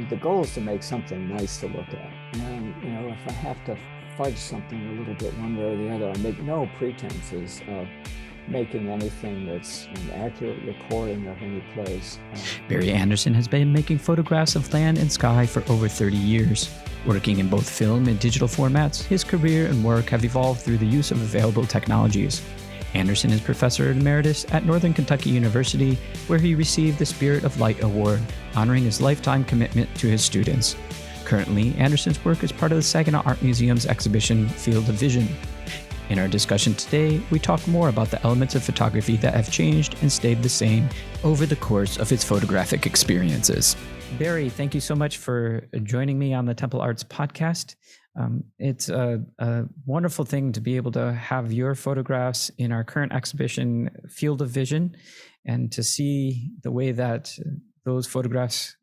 the goal is to make something nice to look at. And, if I have to fudge something a little bit one way or the other, I make no pretenses of making anything that's an accurate recording of any place. Barry Andersen has been making photographs of land and sky for over 30 years. Working in both film and digital formats, his career and work have evolved through the use of available technologies. Andersen is Professor Emeritus at Northern Kentucky University, where he received the Spirit of Light Award, honoring his lifetime commitment to his students. Currently, Andersen's work is part of the Saginaw Art Museum's exhibition, Field of Vision. In our discussion today, we talk more about the elements of photography that have changed and stayed the same over the course of his photographic experiences. Barry, thank you so much for joining me on the Temple Arts podcast. It's a wonderful thing to be able to have your photographs in our current exhibition, Field of Vision, and to see the way that those photographs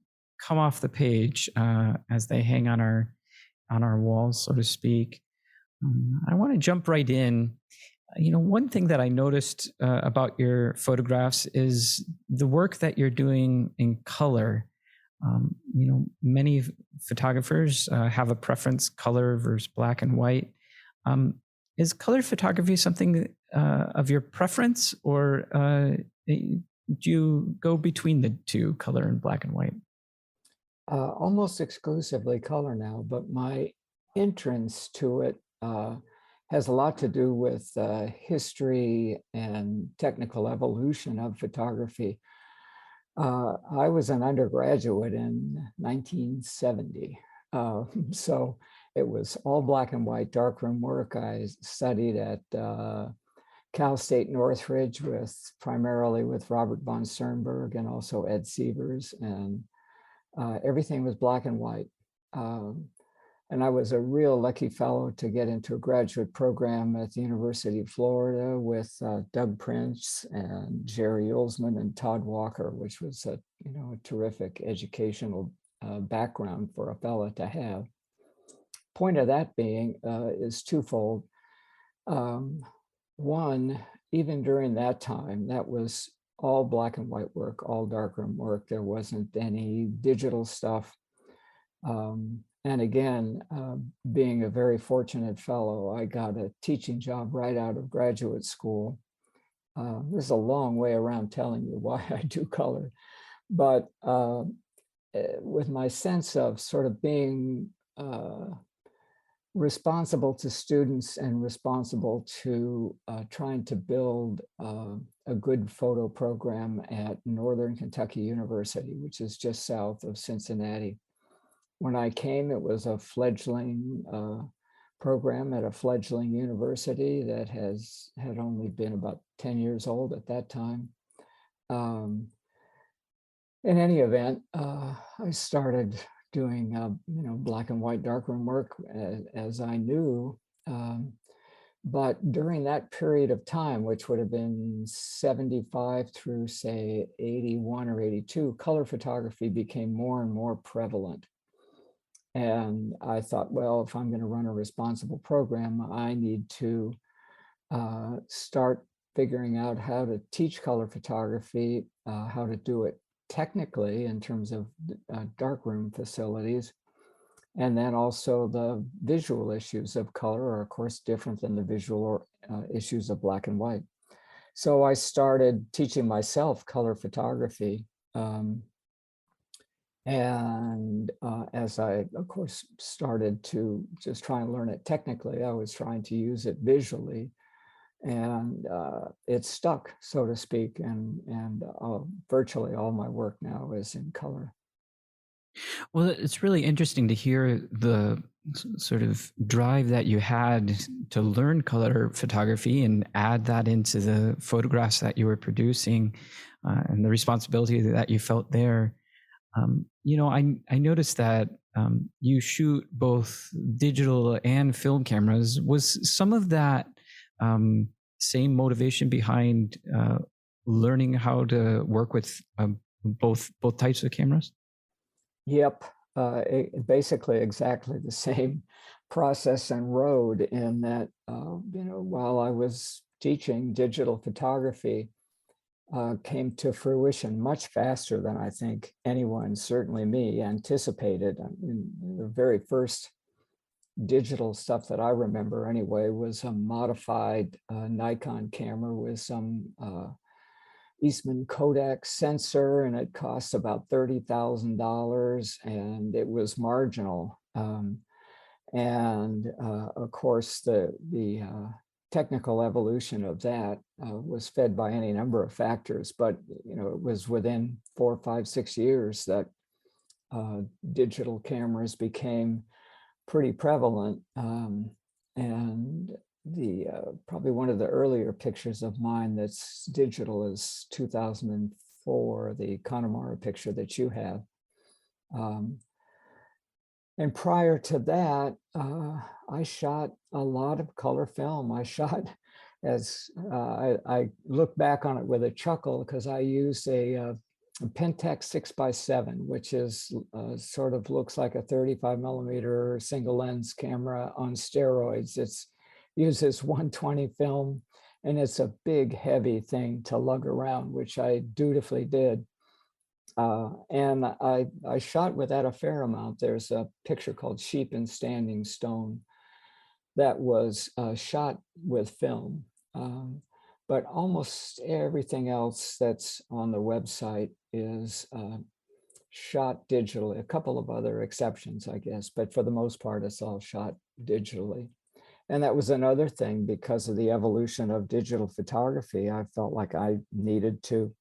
come off the page as they hang on our walls, so to speak. I want to jump right in. One thing that I noticed about your photographs is the work that you're doing in color. Many photographers have a preference, color versus black and white. Is color photography something of your preference, or do you go between the two, color and black and white? Almost exclusively color now, but my entrance to it has a lot to do with history and technical evolution of photography. I was an undergraduate in 1970, so it was all black and white darkroom work. I studied at Cal State Northridge primarily with Robert von Sternberg and also Ed Sievers, and everything was black and white. And I was a real lucky fellow to get into a graduate program at the University of Florida with Doug Prince and Jerry Ulsman and Todd Walker, which was a terrific educational background for a fellow to have. Point of that being is twofold. One, even during that time, that was all black and white work, all darkroom work. There wasn't any digital stuff. And again, being a very fortunate fellow, I got a teaching job right out of graduate school. This is a long way around telling you why I do color, but with my sense of sort of being responsible to students and responsible to trying to build a good photo program at Northern Kentucky University, which is just south of Cincinnati. When I came, it was a fledgling program at a fledgling university that had only been about 10 years old at that time. In any event, I started doing black and white darkroom work as I knew. But during that period of time, which would have been 75 through say 81 or 82, color photography became more and more prevalent. And I thought, well, if I'm going to run a responsible program, I need to start figuring out how to teach color photography, how to do it technically in terms of darkroom facilities. And then also the visual issues of color are, of course, different than the visual issues of black and white. So I started teaching myself color photography. And as I, of course, started to just try and learn it technically, I was trying to use it visually, and it stuck, so to speak. And virtually all my work now is in color. Well, it's really interesting to hear the sort of drive that you had to learn color photography and add that into the photographs that you were producing, and the responsibility that you felt there. I noticed that you shoot both digital and film cameras. Was some of that same motivation behind learning how to work with both types of cameras? Yep, basically exactly the same process and road in that, while I was teaching digital photography, came to fruition much faster than I think anyone, certainly me, anticipated. I mean, the very first digital stuff that I remember anyway was a modified Nikon camera with some Eastman Kodak sensor, and it cost about $30,000, and it was marginal. Of course, the technical evolution of that was fed by any number of factors, but it was within 4, 5, 6 years that digital cameras became pretty prevalent. And the probably one of the earlier pictures of mine that's digital is 2004, the Connemara picture that you have. And prior to that, I shot a lot of color film. I shot, as I look back on it with a chuckle, because I used a Pentax 6x7, which is sort of looks like a 35 millimeter single lens camera on steroids. It uses 120 film, and it's a big, heavy thing to lug around, which I dutifully did. And I shot with that a fair amount. There's a picture called Sheep in Standing Stone that was shot with film. But almost everything else that's on the website is shot digitally. A couple of other exceptions, I guess, but for the most part, it's all shot digitally. And that was another thing, because of the evolution of digital photography, I felt like I needed to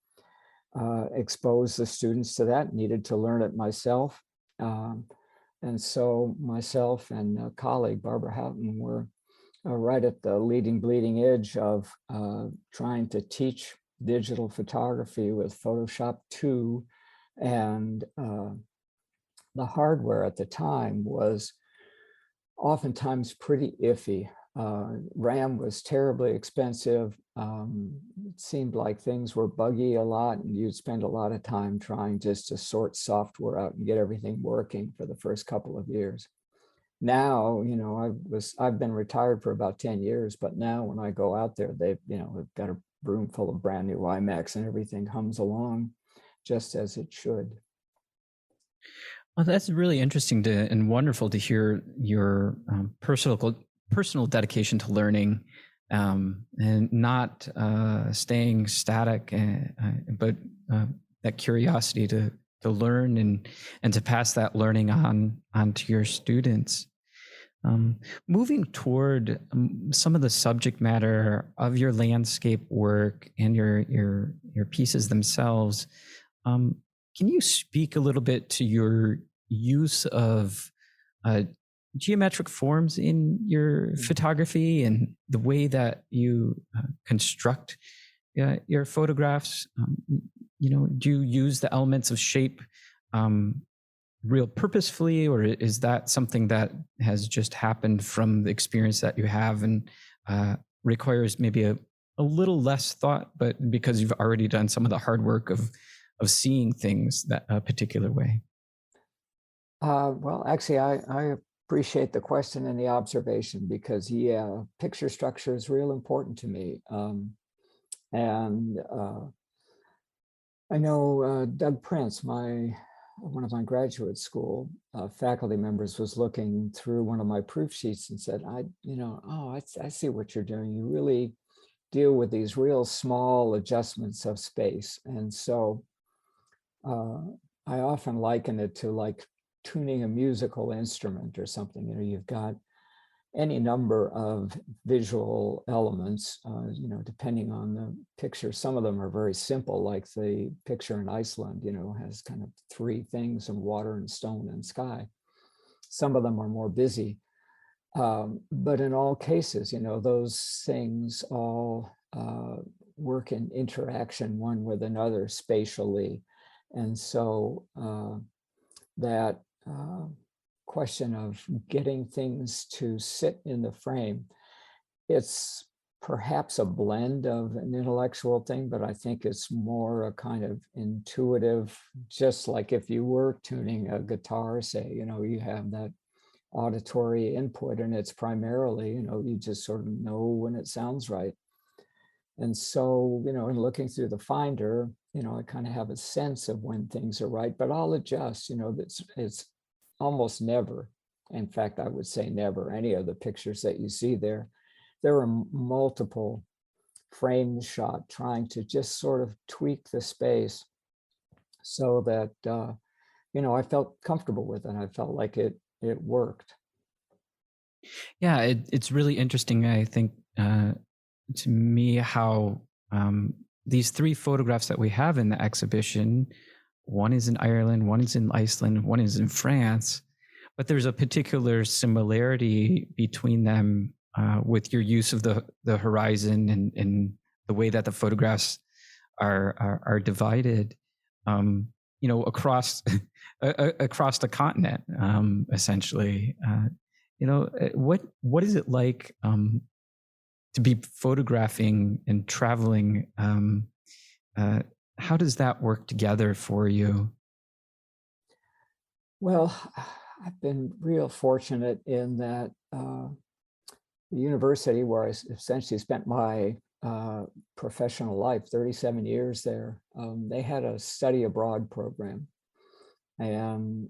expose the students to that, needed to learn it myself. And so myself and a colleague, Barbara Houghton, were right at the bleeding edge of trying to teach digital photography with Photoshop 2. And the hardware at the time was oftentimes pretty iffy. RAM was terribly expensive. It seemed like things were buggy a lot, and you'd spend a lot of time trying just to sort software out and get everything working for the first couple of years. Now, I've been retired for about 10 years, but now when I go out there, they've got a room full of brand new iMacs, and everything hums along just as it should. Well, that's really interesting and wonderful to hear your personal dedication to learning, and not staying static, but that curiosity to learn and to pass that learning on to your students. Moving toward some of the subject matter of your landscape work and your pieces themselves, can you speak a little bit to your use of geometric forms in your photography and the way that you construct your photographs? Do you use the elements of shape real purposefully, or is that something that has just happened from the experience that you have and requires maybe a little less thought, but because you've already done some of the hard work of seeing things that a particular way? Well, actually, I appreciate the question and the observation, because picture structure is real important to me. And I know Doug Prince, one of my graduate school faculty members, was looking through one of my proof sheets and said, I see what you're doing. You really deal with these real small adjustments of space. And so I often liken it to like tuning a musical instrument or something. You've got any number of visual elements, depending on the picture. Some of them are very simple, like the picture in Iceland, has kind of 3 things: and water and stone and sky. Some of them are more busy. But in all cases, those things all work in interaction one with another spatially. And so that question of getting things to sit in the frame, it's perhaps a blend of an intellectual thing, but I think it's more a kind of intuitive, just like if you were tuning a guitar, say, you have that auditory input, and it's primarily, you just sort of know when it sounds right. And so, in looking through the Finder, I kind of have a sense of when things are right, but I'll adjust. It's almost never, in fact, I would say never, any of the pictures that you see there. There are multiple frames shot trying to just sort of tweak the space so that, I felt comfortable with it. I felt like it worked. Yeah, it's really interesting, I think, to me, how these three photographs that we have in the exhibition, one is in Ireland, one is in Iceland, one is in France, but there's a particular similarity between them with your use of the horizon and the way that the photographs are divided, across across the continent, essentially. What is it like to be photographing and traveling? How does that work together for you? Well, I've been real fortunate in that the university where I essentially spent my professional life, 37 years there, they had a study abroad program. And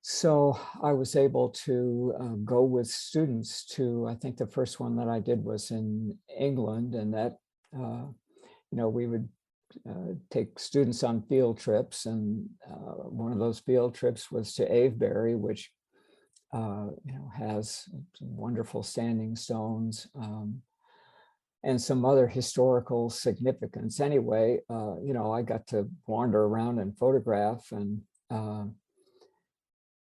so I was able to go with students to, I think the first one that I did was in England, and that, we would take students on field trips. And one of those field trips was to Avebury, which, has some wonderful standing stones, and some other historical significance. Anyway, I got to wander around and photograph. And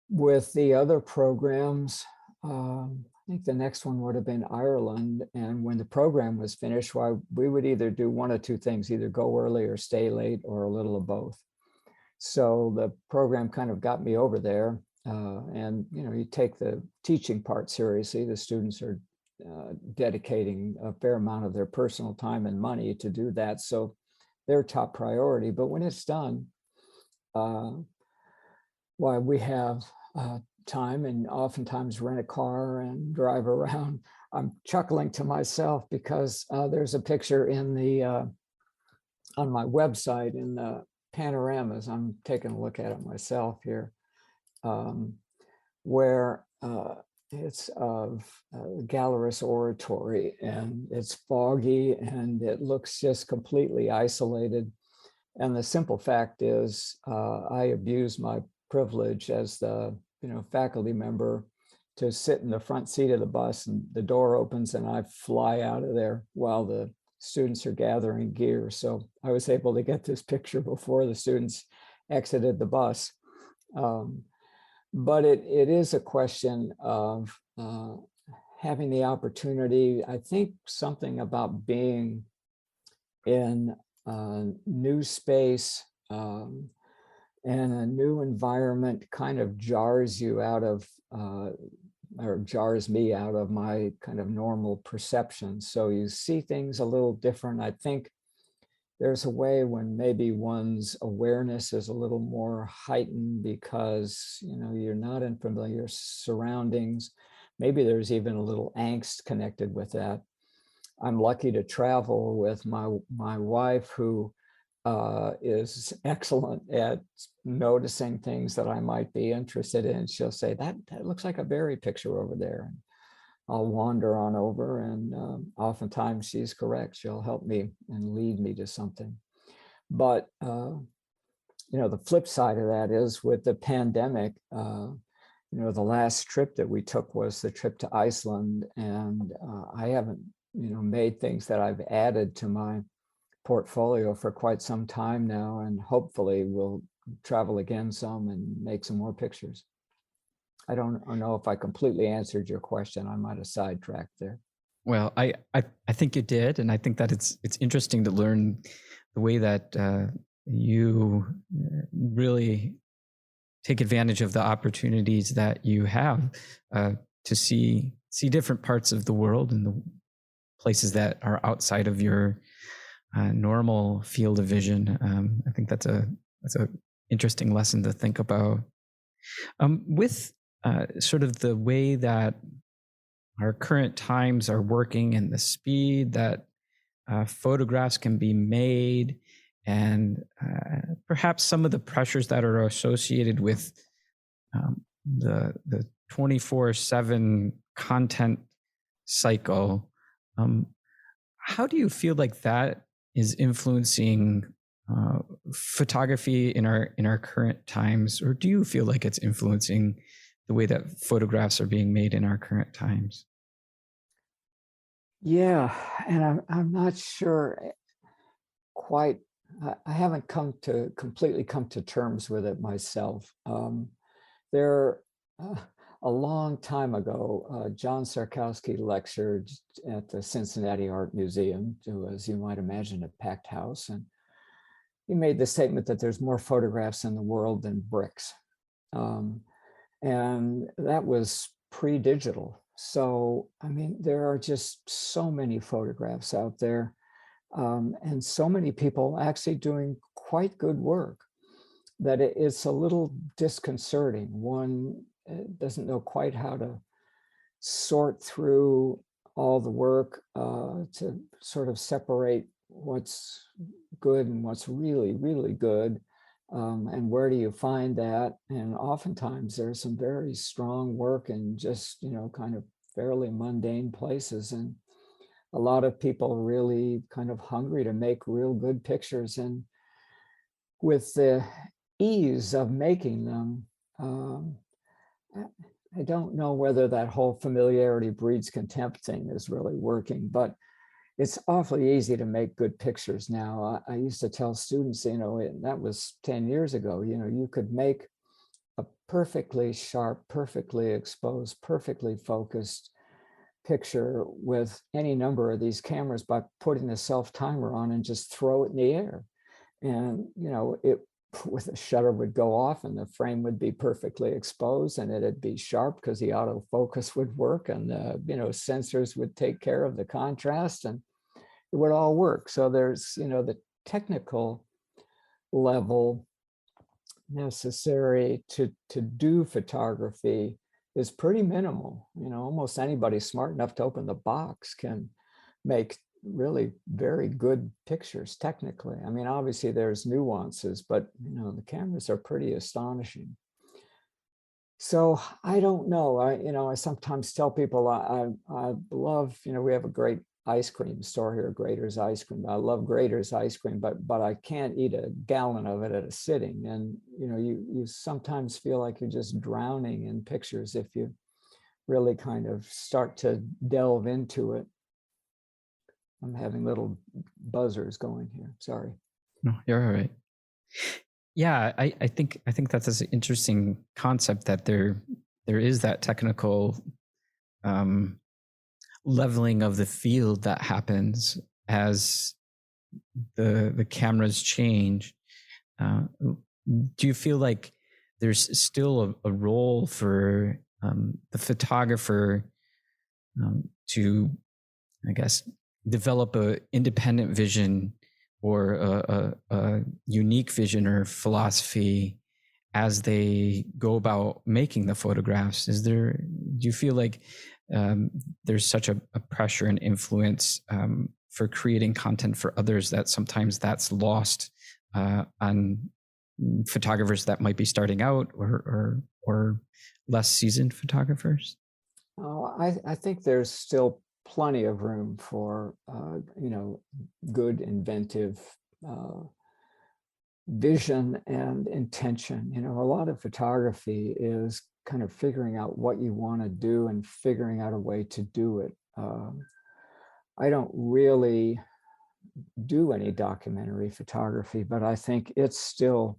with the other programs, I think the next one would have been Ireland. And when the program was finished, we would either do one of two things, either go early or stay late, or a little of both. So the program kind of got me over there. And, you take the teaching part seriously. The students are dedicating a fair amount of their personal time and money to do that. So they're top priority. But when it's done, we have time and oftentimes rent a car and drive around. I'm chuckling to myself because there's a picture in the on my website in the panoramas. I'm taking a look at it myself here, where it's of Gallerist Oratory, and it's foggy and it looks just completely isolated. And the simple fact is, I abuse my privilege as the faculty member to sit in the front seat of the bus, and the door opens and I fly out of there while the students are gathering gear. So I was able to get this picture before the students exited the bus. But it is a question of having the opportunity. I think something about being in a new space and a new environment kind of jars you out of, or jars me out of my kind of normal perception. So you see things a little different. I think there's a way when maybe one's awareness is a little more heightened because, you're not in familiar surroundings. Maybe there's even a little angst connected with that. I'm lucky to travel with my wife, who is excellent at noticing things that I might be interested in. She'll say, that looks like a berry picture over there. And I'll wander on over, and oftentimes she's correct. She'll help me and lead me to something. But, the flip side of that is with the pandemic, the last trip that we took was the trip to Iceland. And I haven't, made things that I've added to my portfolio for quite some time now, and hopefully we'll travel again some and make some more pictures. I don't know if I completely answered your question. I might have sidetracked there. Well, I think you did, and I think that it's interesting to learn the way that you really take advantage of the opportunities that you have to see different parts of the world and the places that are outside of your normal field of vision. I think that's a interesting lesson to think about. With sort of the way that our current times are working and the speed that photographs can be made, and perhaps some of the pressures that are associated with the 24/7 content cycle. Um, how do you feel like that is influencing uh, photography in our current times, or do you feel like it's influencing the way that photographs are being made in our current times? Yeah, and I'm not sure quite. I haven't completely come to terms with it myself. There, uh, a long time ago, John Sarkowski lectured at the Cincinnati Art Museum, to, as you might imagine, a packed house, and he made the statement that there's more photographs in the world than bricks. Um, and that was pre-digital. So, I mean, there are just so many photographs out there, and so many people actually doing quite good work that it's a little disconcerting. One doesn't know quite how to sort through all the work to sort of separate what's good and what's really, really good. And where do you find that? And oftentimes there's some very strong work in just, kind of fairly mundane places. And a lot of people are really kind of hungry to make real good pictures. And with the ease of making them, um, I don't know whether that whole familiarity breeds contempt thing is really working, but it's awfully easy to make good pictures now. I used to tell students, that was 10 years ago, you could make a perfectly sharp, perfectly exposed, perfectly focused picture with any number of these cameras by putting the self timer on and just throw it in the air. And, it with a shutter would go off and the frame would be perfectly exposed and it'd be sharp because the autofocus would work and the, sensors would take care of the contrast and it would all work. So there's, the technical level necessary to do photography is pretty minimal. Almost anybody smart enough to open the box can make really very good pictures technically. I mean, obviously there's nuances, but the cameras are pretty astonishing. So I don't know. I sometimes tell people I love, we have a great ice cream store here, Grater's Ice Cream. I love Grater's ice cream, but I can't eat a gallon of it at a sitting. And you sometimes feel like you're just drowning in pictures if you really kind of start to delve into it. I'm having little buzzers going here. Sorry. No, you're all right. Yeah, I think that's an interesting concept that there is that technical leveling of the field that happens as the cameras change. Do you feel like there's still a role for the photographer to, I guess, develop a independent vision or a unique vision or philosophy as they go about making the photographs? Do you feel like there's such a pressure and influence for creating content for others that sometimes that's lost on photographers that might be starting out or less seasoned photographers? Oh, I think there's still plenty of room for good inventive vision and intention. A lot of photography is kind of figuring out what you want to do and figuring out a way to do it. I don't really do any documentary photography, but I think it's still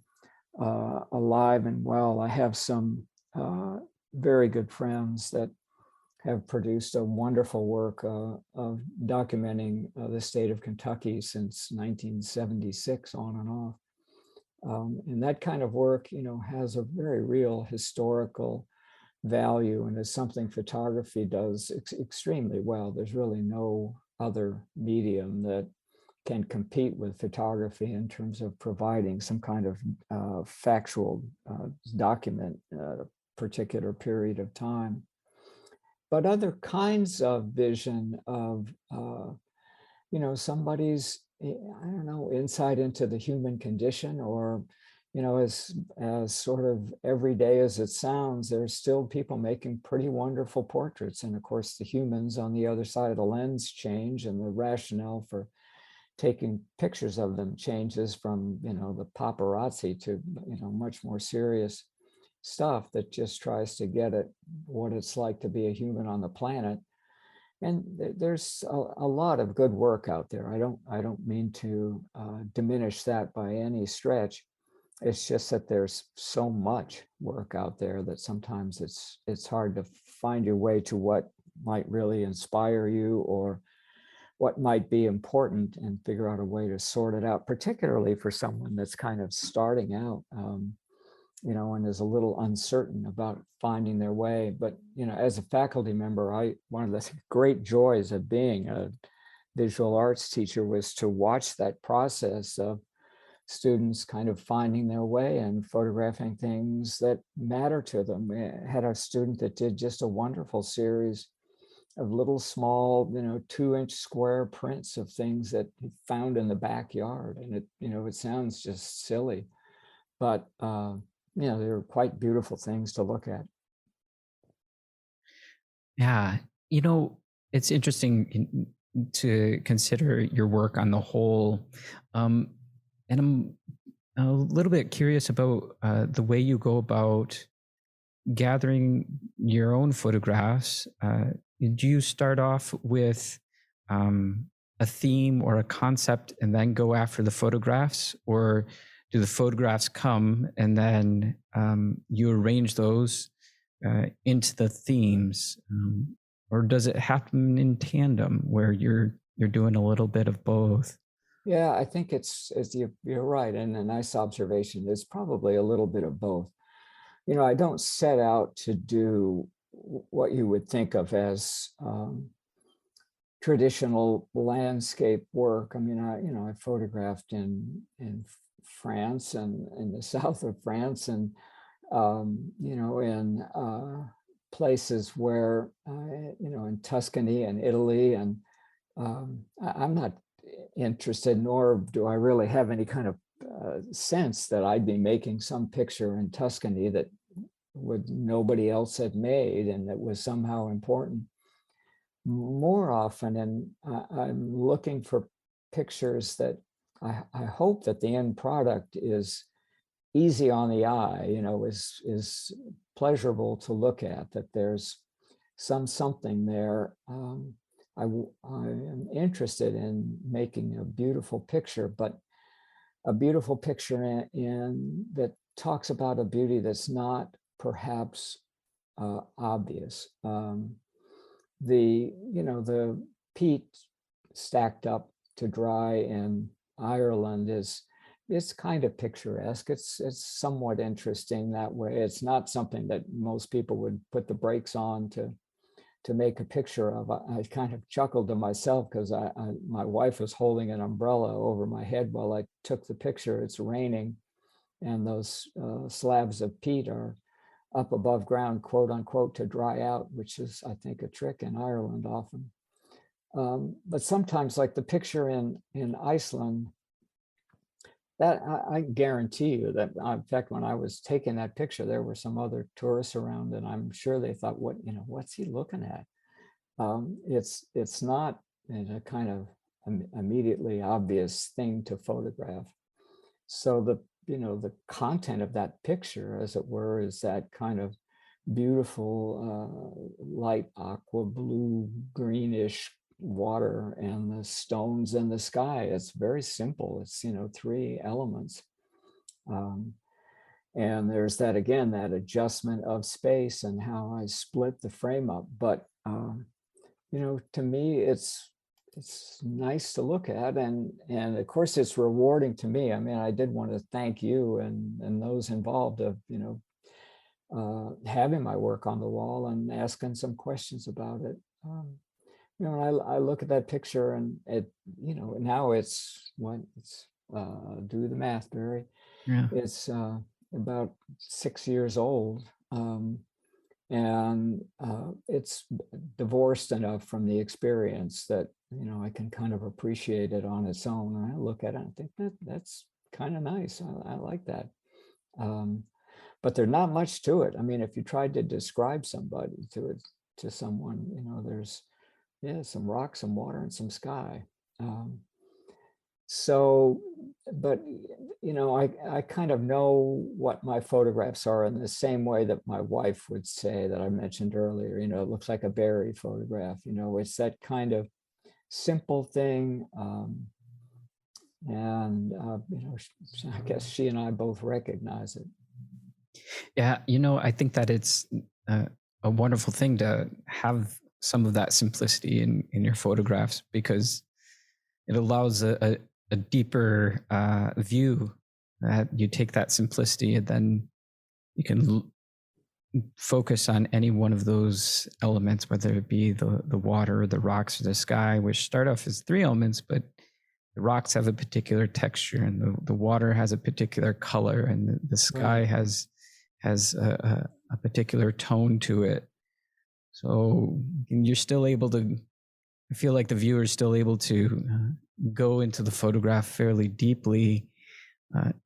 alive and well. I have some very good friends that have produced a wonderful work of documenting the state of Kentucky since 1976 on and off. And that kind of work, has a very real historical value and is something photography does extremely well. There's really no other medium that can compete with photography in terms of providing some kind of factual document a particular period of time. But other kinds of vision of somebody's, I don't know, insight into the human condition, or, as sort of everyday as it sounds, there's still people making pretty wonderful portraits. And of course, the humans on the other side of the lens change, and the rationale for taking pictures of them changes from, the paparazzi to, much more serious stuff that just tries to get at what it's like to be a human on the planet. And there's a lot of good work out there. I don't mean to diminish that by any stretch. It's just that there's so much work out there that sometimes it's hard to find your way to what might really inspire you, or what might be important, and figure out a way to sort it out, particularly for someone that's kind of starting out, and is a little uncertain about finding their way. But, as a faculty member, one of the great joys of being a visual arts teacher was to watch that process of students kind of finding their way and photographing things that matter to them. We had a student that did just a wonderful series of little small, 2-inch square prints of things that he found in the backyard. And it sounds just silly, but they're quite beautiful things to look at. Yeah, it's interesting to consider your work on the whole. And I'm a little bit curious about the way you go about gathering your own photographs. Do you start off with a theme or a concept and then go after the photographs, or do the photographs come and then you arrange those into the themes, or does it happen in tandem where you're doing a little bit of both? Yeah, I think you're right, and a nice observation. It's probably a little bit of both. I don't set out to do what you would think of as traditional landscape work. I mean, I photographed in France, and in the south of France, and in places where in Tuscany and Italy, and I'm not interested, nor do I really have any kind of sense that I'd be making some picture in Tuscany that nobody else had made and that was somehow important. More often, and I'm looking for pictures that I hope that the end product is easy on the eye, is pleasurable to look at, that there's something there. I am interested in making a beautiful picture, but a beautiful picture in that talks about a beauty that's not perhaps obvious. The peat stacked up to dry in Ireland it's kind of picturesque. It's somewhat interesting that way. It's not something that most people would put the brakes on to make a picture of. I kind of chuckled to myself because my wife was holding an umbrella over my head while I took the picture. It's raining, and those slabs of peat are up above ground, quote unquote, to dry out, which is, I think, a trick in Ireland often. But sometimes, like the picture in Iceland, that I guarantee you that, in fact, when I was taking that picture, there were some other tourists around, and I'm sure they thought, what's he looking at? It's not a kind of immediately obvious thing to photograph. So the content of that picture, as it were, is that kind of beautiful light aqua blue greenish water, and the stones in the sky. It's very simple. It's 3 elements, and there's that, again, that adjustment of space and how I split the frame up. But to me, it's nice to look at, and of course it's rewarding to me. I mean, I did want to thank you and those involved of having my work on the wall and asking some questions about it. I look at that picture, and now it's do the math, Barry. Yeah. It's about 6 years old. And it's divorced enough from the experience that, you know, I can kind of appreciate it on its own. And I look at it and think that's kind of nice. I like that. Um, but there's not much to it. I mean, if you tried to describe somebody to someone, you know, there's, yeah, some rock, some water, and some sky. Um, so, but you know, I kind of know what my photographs are in the same way that my wife would say that I mentioned earlier. You know, it looks like a berry photograph. You know, it's that kind of simple thing. And you know, I guess she and I both recognize it. Yeah, you know, I think that it's uh, a wonderful thing to have some of that simplicity in your photographs, because it allows a deeper view, that you take that simplicity and then you can focus on any one of those elements, whether it be the water, the rocks, or the sky, which start off as three elements, but the rocks have a particular texture, and the water has a particular color, and the sky Right. has a particular tone to it. So you're still able to, I feel like the viewer is still able to go into the photograph fairly deeply,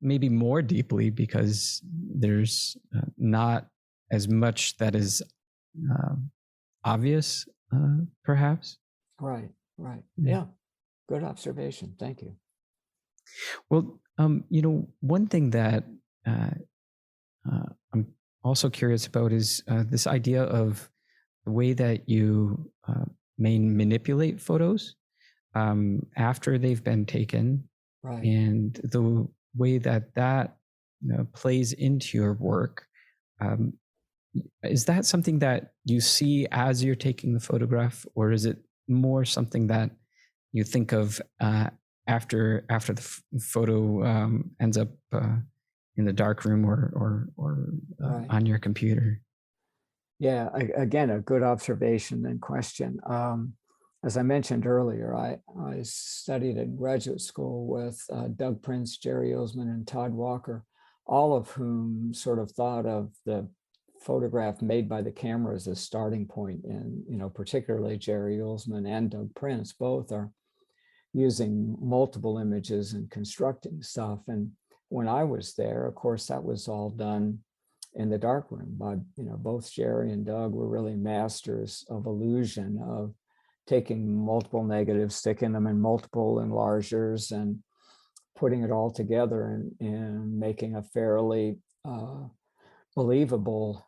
maybe more deeply, because there's not as much that is uh, obvious, perhaps. Right. Right. Yeah. Yeah. Good observation. Thank you. Well, you know, one thing that uh, I'm also curious about is this idea of the way that you may manipulate photos after they've been taken, Right. and the way that that, you know, plays into your work. Um, is that something that you see as you're taking the photograph, or is it more something that you think of after the photo ends up in the dark room or Right. on your computer? Yeah, again, a good observation and question. As I mentioned earlier, I studied in graduate school with Doug Prince, Jerry Osman, and Todd Walker, all of whom sort of thought of the photograph made by the camera as a starting point. And, you know, particularly Jerry Osman and Doug Prince, both are using multiple images and constructing stuff. And when I was there, of course, that was all done in the darkroom. But you know, both Jerry and Doug were really masters of illusion, of taking multiple negatives, sticking them in multiple enlargers, and putting it all together and making a fairly believable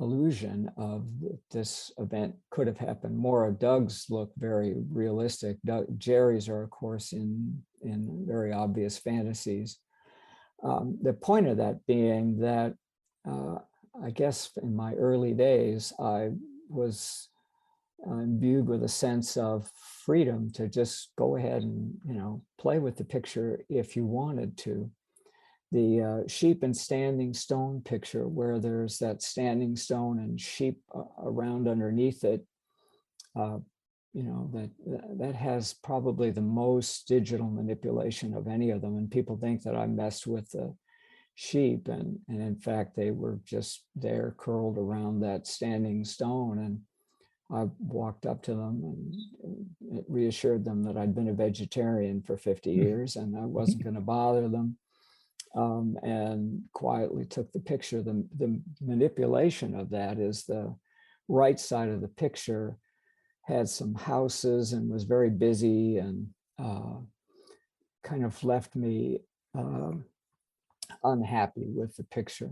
illusion of this event could have happened. More of Doug's look very realistic. Jerry's are, of course, in very obvious fantasies. The point of that being that uh, I guess in my early days, I was imbued with a sense of freedom to just go ahead and, you know, play with the picture if you wanted to. The sheep and standing stone picture, where there's that standing stone and sheep around underneath it, uh, you know, that has probably the most digital manipulation of any of them. And people think that I messed with the sheep, and in fact they were just there curled around that standing stone. And I walked up to them and reassured them that I'd been a vegetarian for 50 years and I wasn't going to bother them, and quietly took the picture. The manipulation of that is the right side of the picture had some houses and was very busy, and kind of left me uh, unhappy with the picture.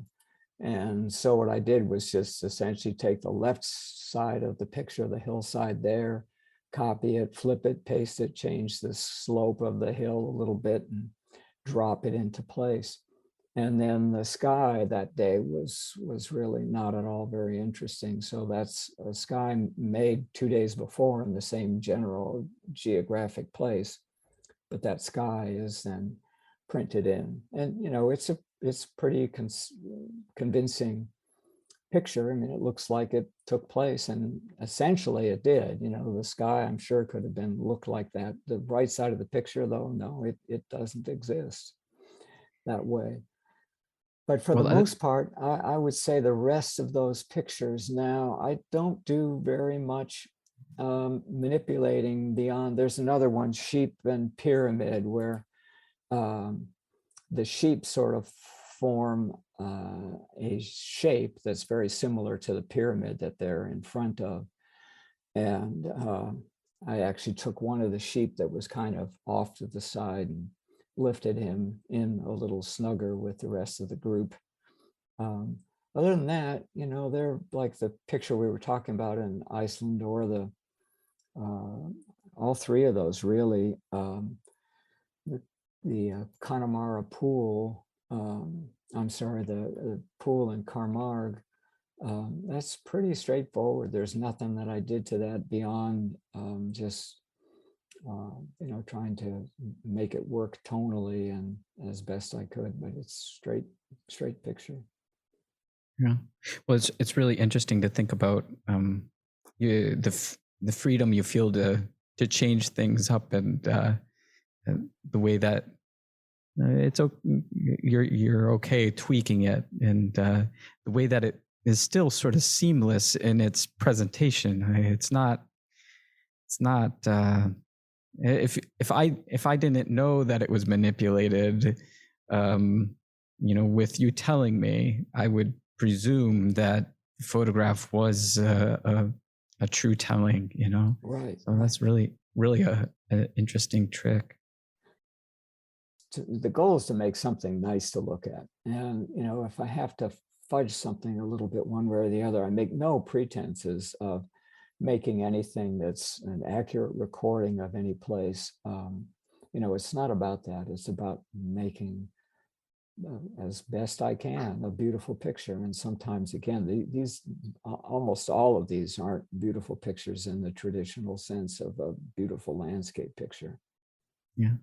And so what I did was just essentially take the left side of the picture, the hillside there, copy it, flip it, paste it, change the slope of the hill a little bit, and drop it into place. And then the sky that day was really not at all very interesting. So that's a sky made 2 days before in the same general geographic place, but that sky is then printed in. And you know, it's pretty convincing picture. I mean, it looks like it took place, and essentially it did. You know, the sky, I'm sure, could have been looked like that. The right side of the picture, though, no, it doesn't exist that way. But for the Well, most part, I would say the rest of those pictures now, I don't do very much manipulating beyond. There's another one, sheep and pyramid, where um, the sheep sort of form a shape that's very similar to the pyramid that they're in front of. And I actually took one of the sheep that was kind of off to the side and lifted him in a little snugger with the rest of the group. Um, Other than that, they're like the picture we were talking about in Iceland, or the all three of those really. The Connemara pool, I'm sorry, the pool in Carmarg, that's pretty straightforward. There's nothing that I did to that beyond just trying to make it work tonally and as best I could, but it's straight picture. Yeah. Well, it's really interesting to think about the freedom you feel to change things up, and the way that you're okay tweaking it, and the way that it is still sort of seamless in its presentation. It's not if I didn't know that it was manipulated, with you telling me, I would presume that photograph was a true telling. Right, So right. that's really a interesting trick. The goal is to make something nice to look at. And, if I have to fudge something a little bit one way or the other, I make no pretenses of making anything that's an accurate recording of any place. It's not about that. It's about making, as best I can, a beautiful picture. And sometimes, again, these almost all of these aren't beautiful pictures in the traditional sense of a beautiful landscape picture. Yeah.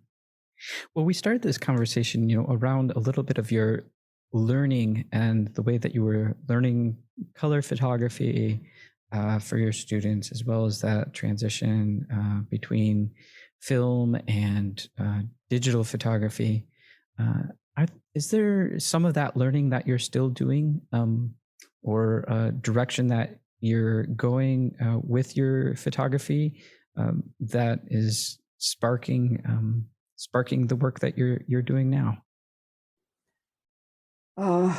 Well, we started this conversation, around a little bit of your learning and the way that you were learning color photography for your students, as well as that transition between film and digital photography. Is there some of that learning that you're still doing, or a direction that you're going with your photography that is sparking the work that you're doing now? Uh,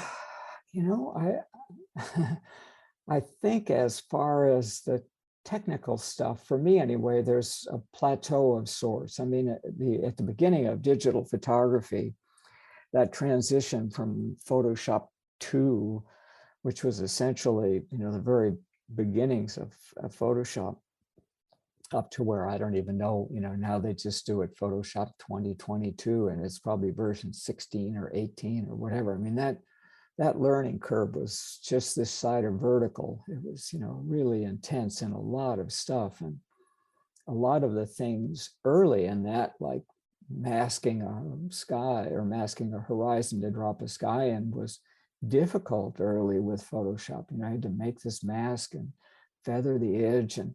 I I think as far as the technical stuff, for me anyway, there's a plateau of sorts. I mean, at the beginning of digital photography, that transition from Photoshop 2, which was essentially, the very beginnings of Photoshop, up to where I don't even know, now they just do it Photoshop 2022, and it's probably version 16 or 18 or whatever. I mean, that learning curve was just this side of vertical. It was, really intense and a lot of stuff. And a lot of the things early in that, like masking a sky or masking a horizon to drop a sky in, was difficult early with Photoshop. I had to make this mask and feather the edge, and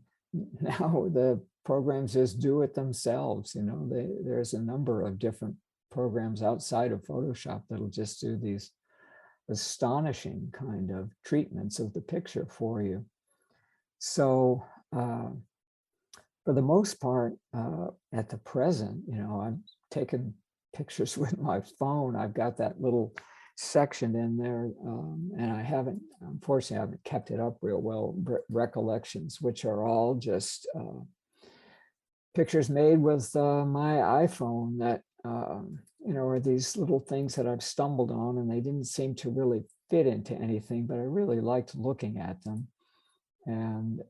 now the programs just do it themselves. There's a number of different programs outside of Photoshop that'll just do these astonishing kind of treatments of the picture for you. So for the most part, at the present, I'm taking pictures with my phone. I've got that little section in there, and unfortunately, I haven't kept it up real well. Recollections, which are all just pictures made with my iPhone that, are these little things that I've stumbled on, and they didn't seem to really fit into anything, but I really liked looking at them. And,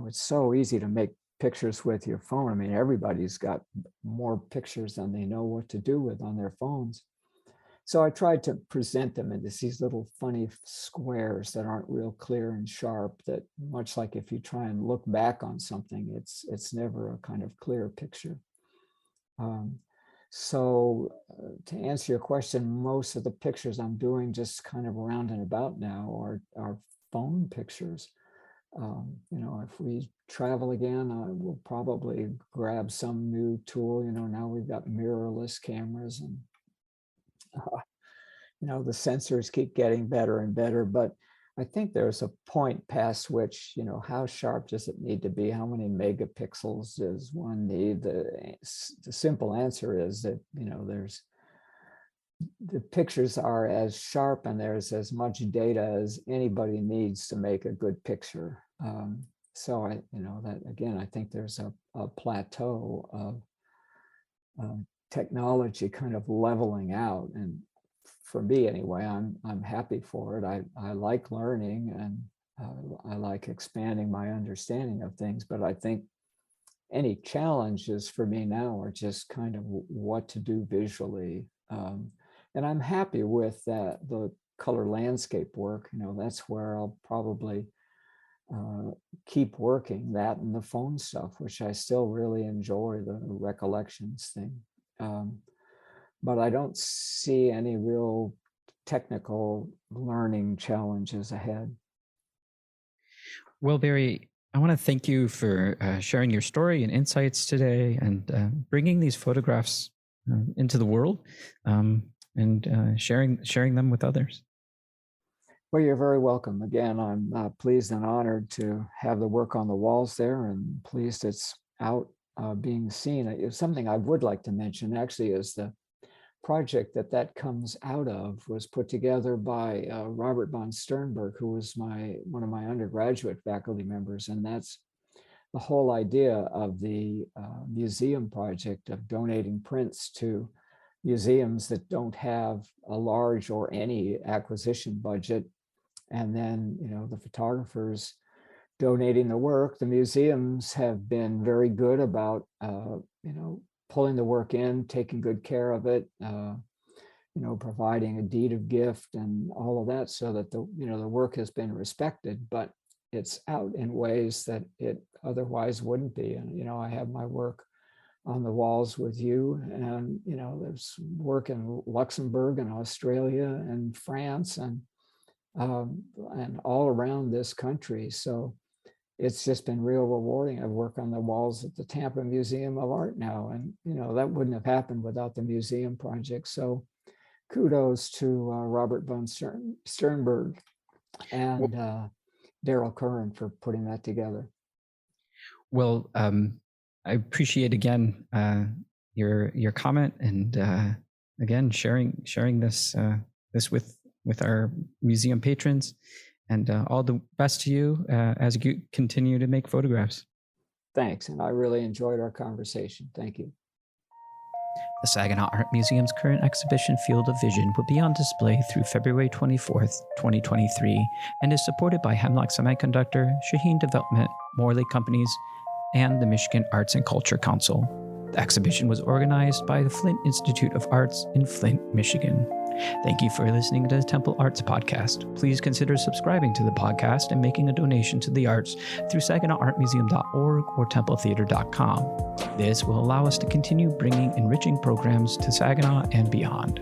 it's so easy to make pictures with your phone. I mean, everybody's got more pictures than they know what to do with on their phones. So I tried to present them into these little funny squares that aren't real clear and sharp, that much like if you try and look back on something, it's never a kind of clear picture. So to answer your question, most of the pictures I'm doing just kind of around and about now are phone pictures. If we travel again, we'll probably grab some new tool. Now we've got mirrorless cameras, and the sensors keep getting better and better, but I think there's a point past which, how sharp does it need to be? How many megapixels does one need? The simple answer is that, the pictures are as sharp and there's as much data as anybody needs to make a good picture. So that again, I think there's a plateau of technology kind of leveling out, and for me anyway, I'm happy for it. I like learning, and I like expanding my understanding of things, but I think any challenges for me now are just kind of what to do visually. And I'm happy with the color landscape work. That's where I'll probably keep working, that and the phone stuff, which I still really enjoy, the recollections thing. But I don't see any real technical learning challenges ahead. Well, Barry, I want to thank you for sharing your story and insights today, and bringing these photographs into the world, and sharing them with others. Well, you're very welcome. Again, I'm pleased and honored to have the work on the walls there, and pleased it's out being seen. It's something I would like to mention, actually, is the project that comes out of was put together by Robert von Sternberg, who was one of my undergraduate faculty members. And that's the whole idea of the museum project, of donating prints to museums that don't have a large or any acquisition budget. And then, the photographers donating the work. The museums have been very good about, pulling the work in, taking good care of it, providing a deed of gift and all of that, so that the work has been respected, but it's out in ways that it otherwise wouldn't be. And, I have my work on the walls with you, and, there's work in Luxembourg and Australia and France and all around this country. So it's just been real rewarding. I work on the walls at the Tampa Museum of Art now, and that wouldn't have happened without the museum project. So kudos to Robert von Sternberg and Daryl Curran for putting that together. Well, I appreciate again your comment, and again sharing this with our museum patrons. And all the best to you as you continue to make photographs. Thanks. And I really enjoyed our conversation. Thank you. The Saginaw Art Museum's current exhibition, Field of Vision, will be on display through February 24th, 2023, and is supported by Hemlock Semiconductor, Shaheen Development, Morley Companies, and the Michigan Arts and Culture Council. The exhibition was organized by the Flint Institute of Arts in Flint, Michigan. Thank you for listening to the Temple Arts Podcast. Please consider subscribing to the podcast and making a donation to the arts through SaginawArtMuseum.org or TempleTheater.com. This will allow us to continue bringing enriching programs to Saginaw and beyond.